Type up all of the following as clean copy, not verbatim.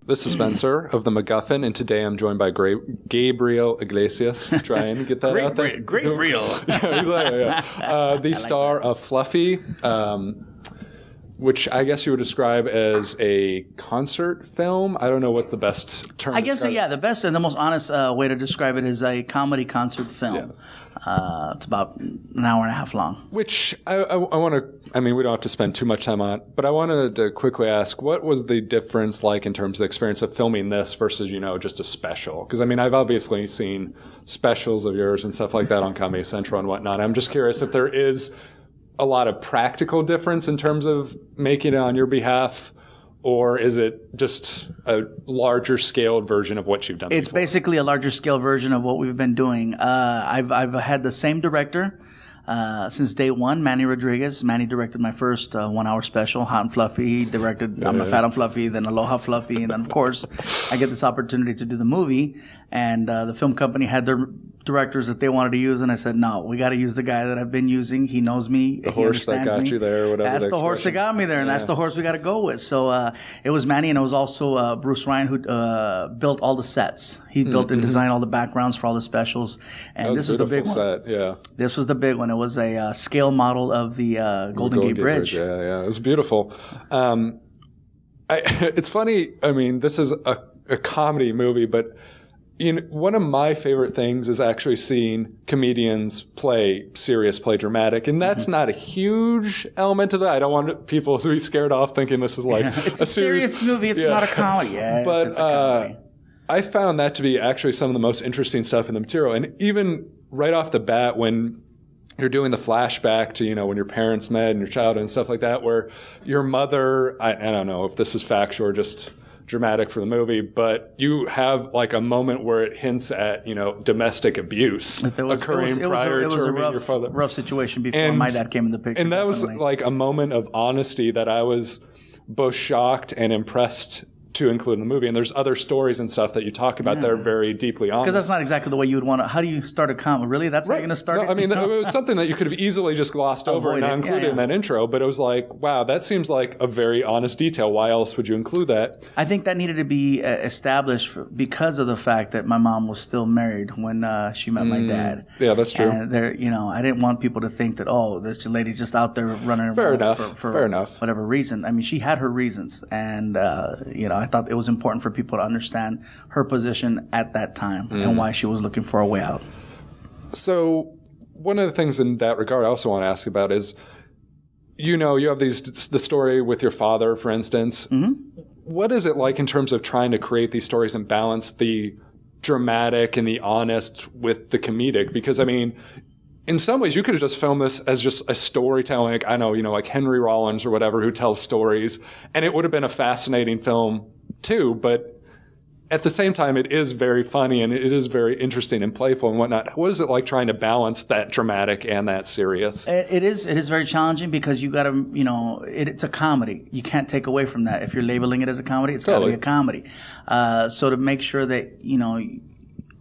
This is Spencer of the MacGuffin, and today I'm joined by Gabriel Iglesias. Try and get that out there. Gabriel. Yeah, exactly. Yeah. The star of Fluffy, which I guess you would describe as a concert film. I don't know what the best term. I guess the best and the most honest way to describe it is a comedy concert film. Yes. It's about an hour and a half long. Which I want to. I mean, we don't have to spend too much time on it, but I wanted to quickly ask, what was the difference like in terms of the experience of filming this versus, just a special? Because, I mean, I've obviously seen specials of yours and stuff like that on Comedy Central and whatnot. I'm just curious if there is a lot of practical difference in terms of making it on your behalf, or is it just a larger scaled version of what you've done It's before? Basically a larger scale version of what we've been doing. I've had the same director since day one, Manny Rodriguez. Manny directed my first 1 hour special, Hot and Fluffy. He directed I'm a Fat and Fluffy, then Aloha Fluffy, and then of course I get this opportunity to do the movie. And the film company had their directors that they wanted to use, and I said, no, we got to use the guy that I've been using. He knows me. The horse that got you there, whatever. That's the horse that got me there, and that's the horse we got to go with. So it was Manny, and it was also Bruce Ryan who built all the sets. He built and designed all the backgrounds for all the specials. And this is the big one. Yeah. This was the big one. It was a scale model of the Golden Gate Bridge. Yeah. It was beautiful. It's funny. I mean, this is a comedy movie, but one of my favorite things is actually seeing comedians play serious, play dramatic, and that's not a huge element of that. I don't want people to be scared off thinking this is like it's a serious movie. It's not a comedy. Yes, but it's a comedy. I found that to be actually some of the most interesting stuff in the material, and even right off the bat when you're doing the flashback to, when your parents met and your childhood and stuff like that, where your mother, I don't know if this is factual or just dramatic for the movie, but you have like a moment where it hints at, domestic abuse occurring prior to meeting your father. Rough situation before my dad came in the picture. And that was like a moment of honesty that I was both shocked and impressed to include in the movie. And there's other stories and stuff that you talk about that are very deeply honest. Because that's not exactly the way you would want to. How do you start a comedy? Really? That's how you're going to start it? I mean, it was something that you could have easily just glossed over and not included in that intro. But it was like, wow, that seems like a very honest detail. Why else would you include that? I think that needed to be established because of the fact that my mom was still married when she met my dad. Yeah, that's true. And I didn't want people to think that, this lady's just out there running around Fair enough. Whatever reason. I mean, she had her reasons. And, I thought it was important for people to understand her position at that time and why she was looking for a way out. So one of the things in that regard I also want to ask about is, you have the story with your father, for instance. What is it like in terms of trying to create these stories and balance the dramatic and the honest with the comedic? Because, I mean, in some ways, you could have just filmed this as just a storytelling, like, I know, like Henry Rollins or whatever, who tells stories, and it would have been a fascinating film too, but at the same time, it is very funny and it is very interesting and playful and whatnot. What is it like trying to balance that dramatic and that serious? It is very challenging because you got to, it's a comedy. You can't take away from that. If you're labeling it as a comedy, it's got to be a comedy. So to make sure that,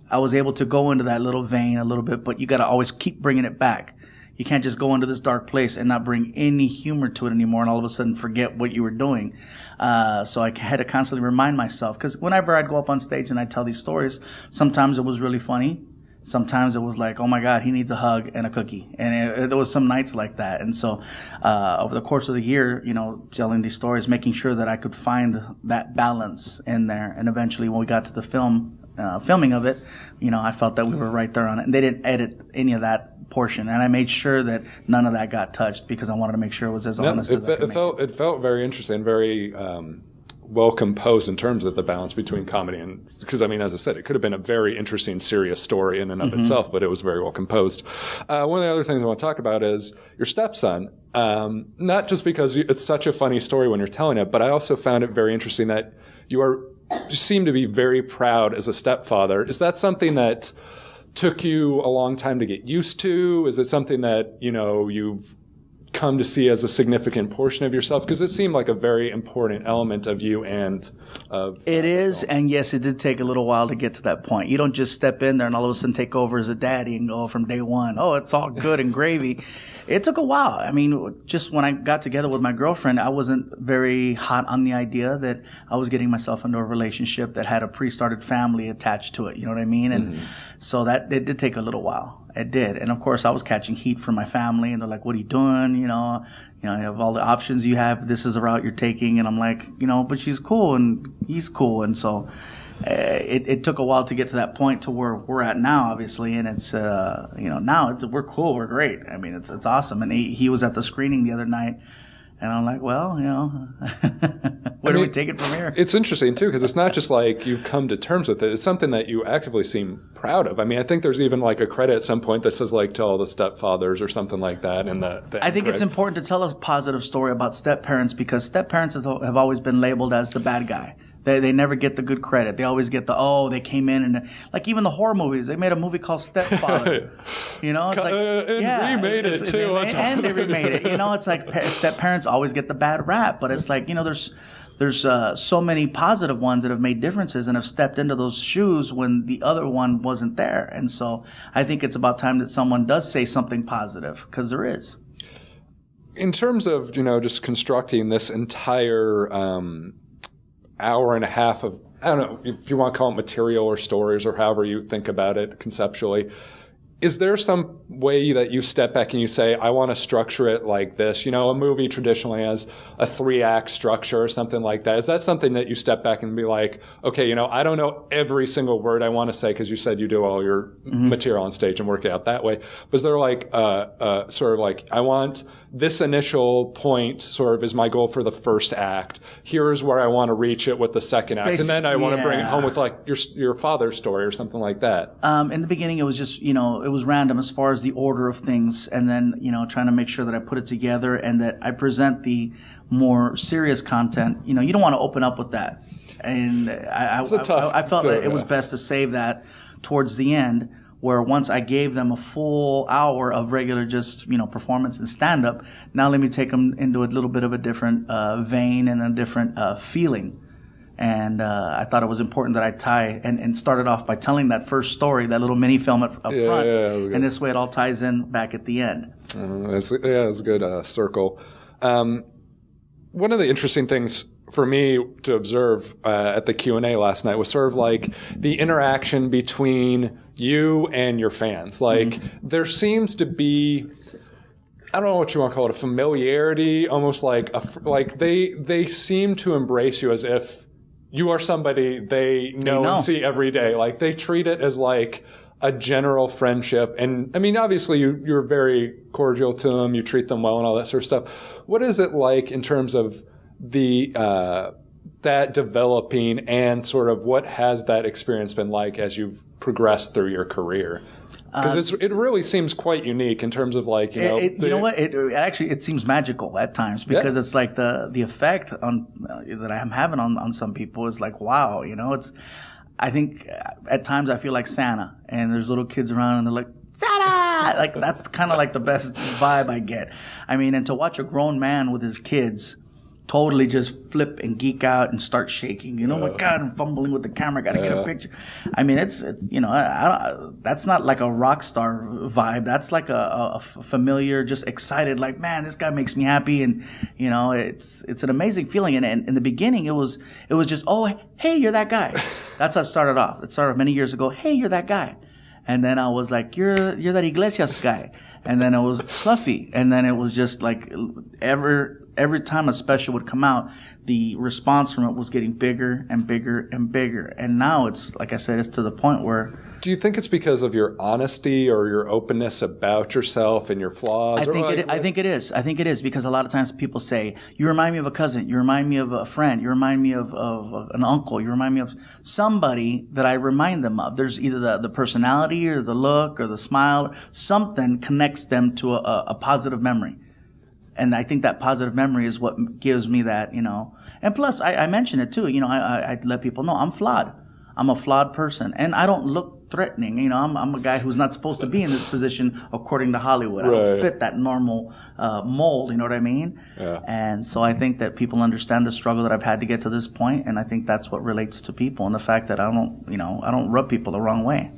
I was able to go into that little vein a little bit, but you got to always keep bringing it back. You can't just go into this dark place and not bring any humor to it anymore and all of a sudden forget what you were doing. So I had to constantly remind myself, because whenever I'd go up on stage and I'd tell these stories, sometimes it was really funny. Sometimes it was like, oh my God, he needs a hug and a cookie. And there was some nights like that. And so over the course of the year, telling these stories, making sure that I could find that balance in there. And eventually when we got to the filming of it, I felt that we were right there on it. And they didn't edit any of that portion, and I made sure that none of that got touched because I wanted to make sure it was as honest as I could make it. It felt very interesting, very well composed in terms of the balance between comedy and, because I mean, as I said, it could have been a very interesting, serious story in and of itself, but it was very well composed. One of the other things I want to talk about is your stepson. Not just because it's such a funny story when you're telling it, but I also found it very interesting that you seem to be very proud as a stepfather. Is that something that took you a long time to get used to? Is it something that, you've come to see as a significant portion of yourself? Because it seemed like a very important element of you and of it is, and yes, it did take a little while to get to that point. You don't just step in there and all of a sudden take over as a daddy and go from day one, oh, it's all good and gravy. It took a while. I mean, just when I got together with my girlfriend, I wasn't very hot on the idea that I was getting myself into a relationship that had a pre-started family attached to it. You know what I mean? And so that it did take a little while. It did. And of course, I was catching heat from my family, and they're like, what are you doing? You have all the options you have. This is the route you're taking. And I'm like, but she's cool and he's cool. And so it took a while to get to that point to where we're at now, obviously. And it's, now we're cool. We're great. I mean, it's awesome. And he was at the screening the other night. And I'm like, well, where do we take it from here? It's interesting, too, because it's not just like you've come to terms with it. It's something that you actively seem proud of. I mean, I think there's even like a credit at some point that says like to all the stepfathers or something like that. And I think it's important to tell a positive story about step-parents because step-parents have always been labeled as the bad guy. They never get the good credit. They always get they came in and like even the horror movies. They made a movie called Stepfather. It's like remade it too. And they remade it. It's like step parents always get the bad rap, but it's like there's so many positive ones that have made differences and have stepped into those shoes when the other one wasn't there. And so I think it's about time that someone does say something positive because there is. In terms of just constructing this entire hour and a half of, I don't know if you want to call it material or stories or however you think about it conceptually, is there some way that you step back and you say, I want to structure it like this? A movie traditionally has a 3-act structure or something like that. Is that something that you step back and be like, okay, I don't know every single word I want to say because you said you do all your material on stage and work it out that way. Was there like sort of like, I want this initial point sort of is my goal for the first act. Here's where I want to reach it with the second act. And then I want to bring it home with like your father's story or something like that. In the beginning, it was just, it was random as far as the order of things, and then trying to make sure that I put it together and that I present the more serious content. You don't want to open up with that, and I felt that it was best to save that towards the end, where once I gave them a full hour of regular just performance and stand up. Now let me take them into a little bit of a different vein and a different feeling. And I thought it was important that I tie and started off by telling that first story, that little mini film up front. And this way it all ties in back at the end. It's a good circle. One of the interesting things for me to observe at the Q&A last night was sort of like the interaction between you and your fans. Like there seems to be, I don't know what you want to call it, a familiarity, almost like they seem to embrace you as if you are somebody they know and see every day. Like they treat it as like a general friendship. And I mean, obviously you're very cordial to them. You treat them well and all that sort of stuff. What is it like in terms of that developing and sort of what has that experience been like as you've progressed through your career? Because it really seems quite unique in terms of like, it seems magical at times because it's like the effect on that I'm having on some people is like, wow, I think at times I feel like Santa and there's little kids around and they're like, Santa! Like that's kind of like the best vibe I get. I mean, and to watch a grown man with his kids totally just flip and geek out and start shaking. My God, I'm fumbling with the camera. Got to get a picture. I mean, it's that's not like a rock star vibe. That's like a familiar, just excited, like, man, this guy makes me happy. And, it's an amazing feeling. And in the beginning, it was just, oh, hey, you're that guy. That's how it started off. It started many years ago. Hey, you're that guy. And then I was like, you're that Iglesias guy. And then it was Fluffy. And then it was just like every time a special would come out, the response from it was getting bigger and bigger and bigger. And now it's, like I said, it's to the point where... Do you think it's because of your honesty or your openness about yourself and your flaws? I think it is. I think it is because a lot of times people say, you remind me of a cousin. You remind me of a friend. You remind me of an uncle. You remind me of somebody that I remind them of. There's either the personality or the look or the smile. Something connects them to a positive memory. And I think that positive memory is what gives me that, And plus, I mention it too. I let people know I'm flawed. I'm a flawed person. And I don't look threatening. You know, I'm a guy who's not supposed to be in this position according to Hollywood. I don't fit that normal mold. You know what I mean? Yeah. And so I think that people understand the struggle that I've had to get to this point, and I think that's what relates to people, and the fact that I don't rub people the wrong way.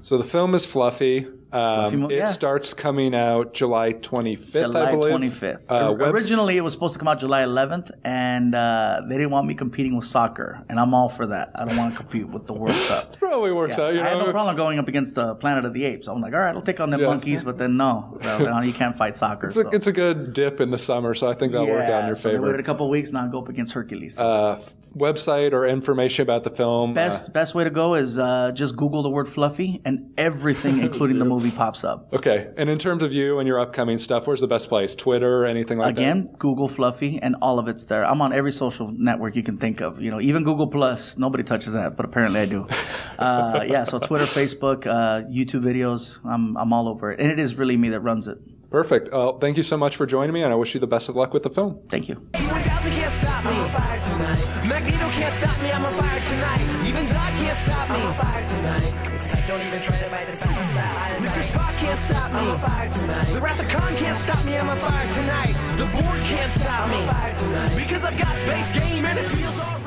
So the film is Fluffy. It starts coming out July 25th, I believe. July 25th. Originally, it was supposed to come out July 11th, and they didn't want me competing with soccer, and I'm all for that. I don't want to compete with the World Cup. It probably works out. You know? I had no problem going up against the Planet of the Apes. I'm like, all right, I'll take on the monkeys, but then no, you can't fight soccer. It's a good dip in the summer, so I think that'll work out in your favor. I waited a couple of weeks, now I'll go up against Hercules. Website or information about the film? Best way to go is just Google the word Fluffy, and everything, including the movie, pops up. Okay. And in terms of you and your upcoming stuff, where's the best place? Twitter, anything like that? Again, Google Fluffy, and all of it's there. I'm on every social network you can think of. You know, even Google Plus. Nobody touches that, but apparently I do. So Twitter, Facebook, YouTube videos. I'm all over it. And it is really me that runs it. Perfect. Thank you so much for joining me, and I wish you the best of luck with the film. Thank you. T-1000 can't stop me. I'm on fire tonight. Magneto can't stop me. I'm on fire tonight. Even Zod can't stop me. I'm on fire tonight. It's tight, don't even try to bite the side style. Mr. Spock can't stop me. I'm on fire tonight. The Wrath of Khan can't stop me. I'm on fire tonight. The Borg can't stop me. I'm on fire tonight. Because I've got space game and it feels alright.